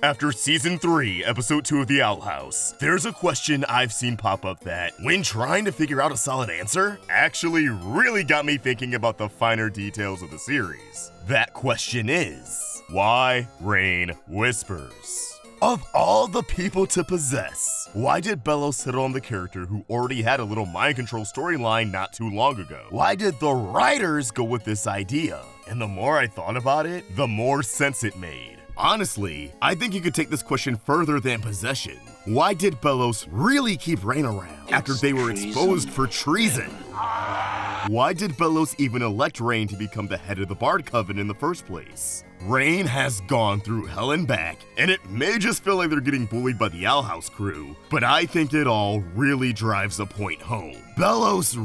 After Season 3, Episode 2 of The Owl House, there's a question I've seen pop up that, when trying to figure out a solid answer, actually really got me thinking about the finer details of the series. That question is, why Raine Whispers? Of all the people to possess, why did Belos hit on the character who already had a little mind control storyline not too long ago? Why did the writers go with this idea? And the more I thought about it, the more sense it made. Honestly, I think you could take this question further than possession. Why did Belos really keep Raine around after they were exposed for treason? Why did Belos even elect Raine to become the head of the Bard Coven in the first place? Raine has gone through hell and back, and it may just feel like they're getting bullied by the Owl House crew, but I think it all really drives a point home. Belos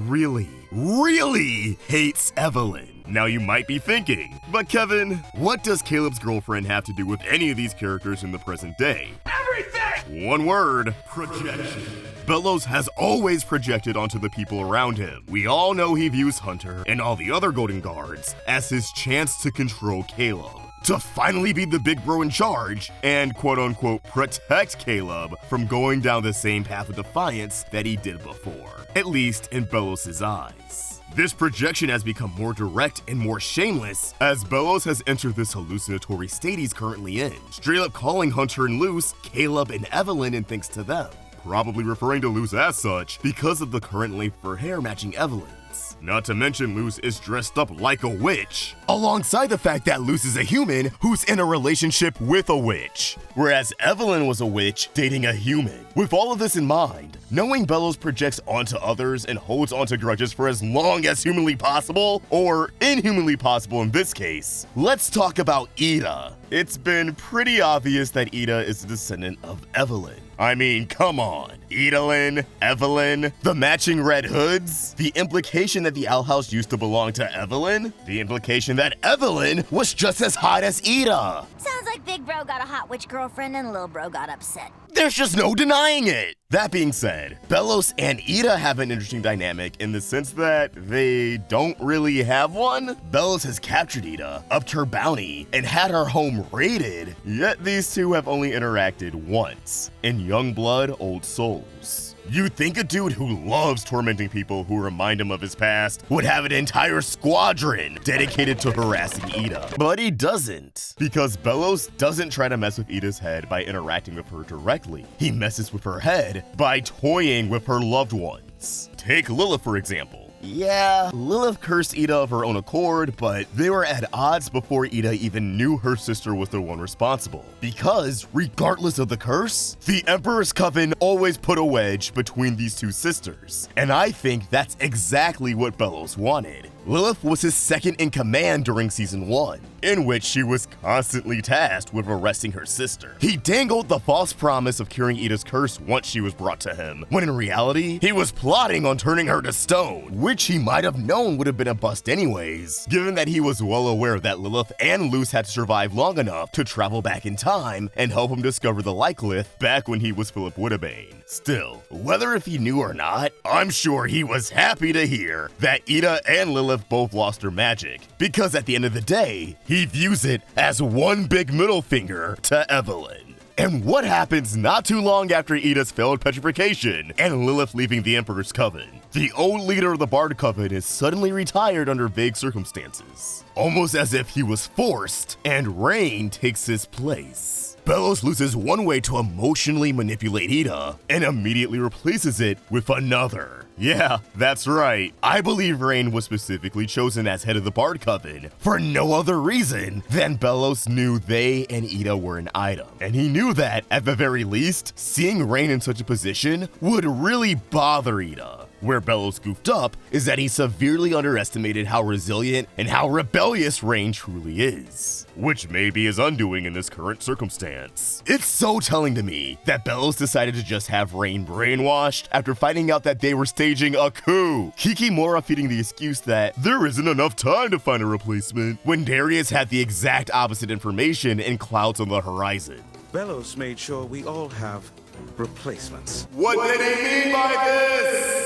really hates Evelyn. Now you might be thinking, but Kevin, what does Caleb's girlfriend have to do with any of these characters in the present day? Everything! One word, projection. Belos has always projected onto the people around him. We all know he views Hunter and all the other Golden Guards as his chance to control Caleb, to finally be the big bro in charge and quote-unquote protect Caleb from going down the same path of defiance that he did before, at least in Belos' eyes. This projection has become more direct and more shameless as Belos has entered this hallucinatory state he's currently in, straight up calling Hunter and Luce Caleb and Evelyn and thanks to them, probably referring to Luce as such because of the current length of her hair matching Evelyn's. Not to mention Luce is dressed up like a witch, alongside the fact that Luce is a human who's in a relationship with a witch, whereas Evelyn was a witch dating a human. With all of this in mind, knowing Belos projects onto others and holds onto grudges for as long as humanly possible, or inhumanly possible in this case, let's talk about Eda. It's been pretty obvious that Eda is a descendant of Evelyn. I mean, come on. Edalyn, Evelyn, the matching red hoods, the implication that the Owl House used to belong to Evelyn, the implication that Evelyn was just as hot as Eda. Sounds like Big Bro got a hot witch girlfriend and Little Bro got upset. There's just no denying it. That being said, Belos and Eda have an interesting dynamic in the sense that they don't really have one. Belos has captured Eda, upped her bounty, and had her home raided, yet these two have only interacted once, in young blood, old souls. You'd think a dude who loves tormenting people who remind him of his past would have an entire squadron dedicated to harassing Eda. But he doesn't, because Belos doesn't try to mess with Eda's head by interacting with her directly. He messes with her head by toying with her loved ones. Take Lilith, for example. Yeah, Lilith cursed Eda of her own accord, but they were at odds before Eda even knew her sister was the one responsible. Because, regardless of the curse, the Emperor's Coven always put a wedge between these two sisters. And I think that's exactly what Belos wanted. Lilith was his second in command during Season 1, in which she was constantly tasked with arresting her sister. He dangled the false promise of curing Eda's curse once she was brought to him, when in reality, he was plotting on turning her to stone, which he might have known would have been a bust anyways, given that he was well aware that Lilith and Luce had to survive long enough to travel back in time and help him discover the Lyclith back when he was Philip Woodabane. Still, whether if he knew or not, I'm sure he was happy to hear that Eda and Lilith both lost their magic, because at the end of the day, he views it as one big middle finger to Evelyn. And what happens not too long after Eda's failed petrification and Lilith leaving the Emperor's Coven? The old leader of the Bard Coven is suddenly retired under vague circumstances, almost as if he was forced, and Raine takes his place. Belos loses one way to emotionally manipulate Eda and immediately replaces it with another. Yeah, that's right. I believe Raine was specifically chosen as head of the Bard Coven for no other reason than Belos knew they and Eda were an item. And he knew that, at the very least, seeing Raine in such a position would really bother Eda. Where Belos goofed up is that he severely underestimated how resilient and how rebellious Raine truly is, which may be his undoing in this current circumstance. It's so telling to me that Belos decided to just have Raine brainwashed after finding out that they were staging a coup, Kikimora feeding the excuse that there isn't enough time to find a replacement, when Darius had the exact opposite information and clouds on the horizon. Belos made sure we all have replacements. What did he mean by this?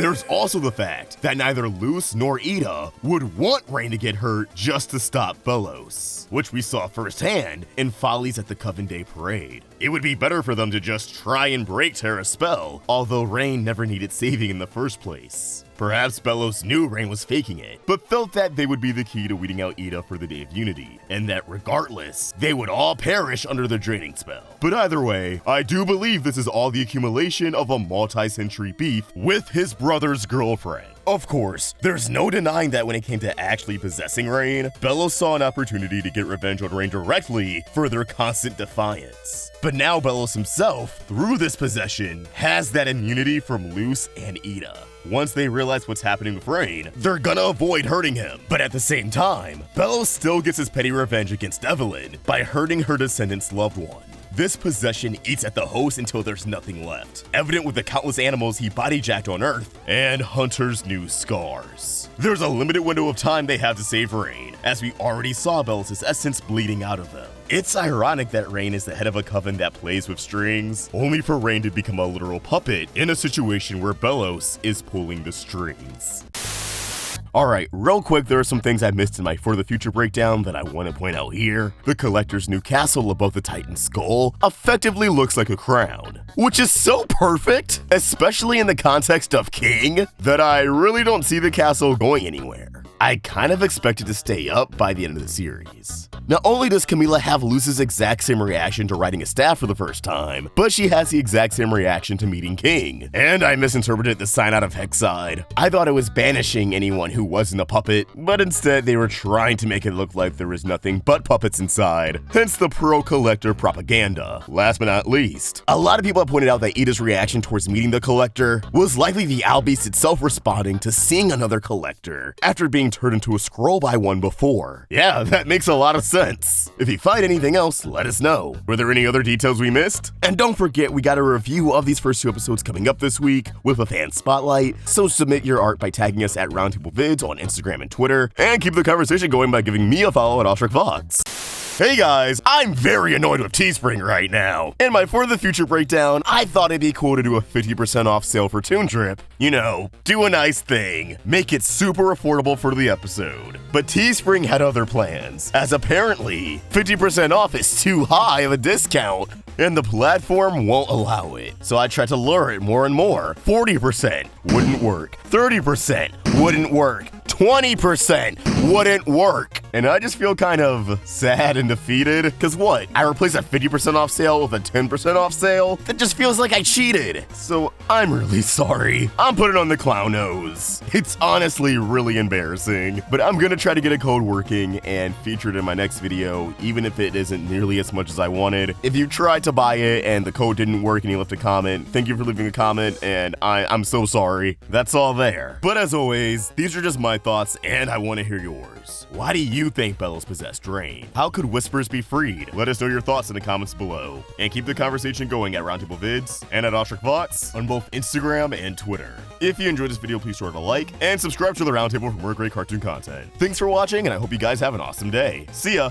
There's also the fact that neither Luz nor Eda would want Raine to get hurt just to stop Belos, which we saw firsthand in Follies at the Coven Day Parade. It would be better for them to just try and break Terra's spell, although Raine never needed saving in the first place. Perhaps Belos knew Raine was faking it, but felt that they would be the key to weeding out Eda for the Day of Unity, and that regardless, they would all perish under the draining spell. But either way, I do believe this is all the accumulation of a multi-century beef with his brother's girlfriend. Of course, there's no denying that when it came to actually possessing Raine, Belos saw an opportunity to get revenge on Raine directly for their constant defiance. But now Belos himself, through this possession, has that immunity from Luz and Eda. Once they realize what's happening with Raine, they're gonna avoid hurting him. But at the same time, Belos still gets his petty revenge against Evelyn by hurting her descendant's loved one. This possession eats at the host until there's nothing left, evident with the countless animals he bodyjacked on Earth and Hunter's new scars. There's a limited window of time they have to save Raine, as we already saw Belos' essence bleeding out of them. It's ironic that Raine is the head of a coven that plays with strings, only for Raine to become a literal puppet in a situation where Belos is pulling the strings. Alright, real quick, there are some things I missed in my For the Future breakdown that I want to point out here. The Collector's new castle above the Titan's skull effectively looks like a crown, which is so perfect, especially in the context of King, that I really don't see the castle going anywhere. I kind of expect it to stay up by the end of the series. Not only does Camila have Luz's exact same reaction to riding a staff for the first time, but she has the exact same reaction to meeting King. And I misinterpreted the sign out of Hexside. I thought it was banishing anyone who wasn't a puppet, but instead they were trying to make it look like there was nothing but puppets inside, hence the pro-Collector propaganda. Last but not least, a lot of people have pointed out that Eda's reaction towards meeting the Collector was likely the Owl Beast itself responding to seeing another Collector after being turned into a scroll by one before. Yeah, that makes a lot of sense. If you find anything else, let us know. Were there any other details we missed? And don't forget, we got a review of these first 2 episodes coming up this week with a fan spotlight, so submit your art by tagging us at Roundtable Vids on Instagram and Twitter, and keep the conversation going by giving me a follow at AllSharkVox. Hey guys, I'm very annoyed with Teespring right now. In my For the Future breakdown, I thought it'd be cool to do a 50% off sale for Toon Drip. You know, do a nice thing. Make it super affordable for the episode. But Teespring had other plans, as apparently 50% off is too high of a discount, and the platform won't allow it. So I tried to lure it more and more. 40% wouldn't work. 30% wouldn't work. 20% wouldn't work. And I just feel kind of sad and defeated. Cause what? I replaced a 50% off sale with a 10% off sale? That just feels like I cheated. So I'm really sorry. I'm putting on the clown nose. It's honestly really embarrassing. But I'm gonna try to get a code working and feature it in my next video, even if it isn't nearly as much as I wanted. If you tried to buy it and the code didn't work and you left a comment, thank you for leaving a comment, and I'm so sorry. That's all there. But as always, these are just my thoughts, and I want to hear yours. Why do you think Belos possessed Raine? How could Whispers be freed? Let us know your thoughts in the comments below. And keep the conversation going at Roundtable Vids and at AllSharkVox on both Instagram and Twitter. If you enjoyed this video, please throw it a like and subscribe to the Roundtable for more great cartoon content. Thanks for watching, and I hope you guys have an awesome day. See ya!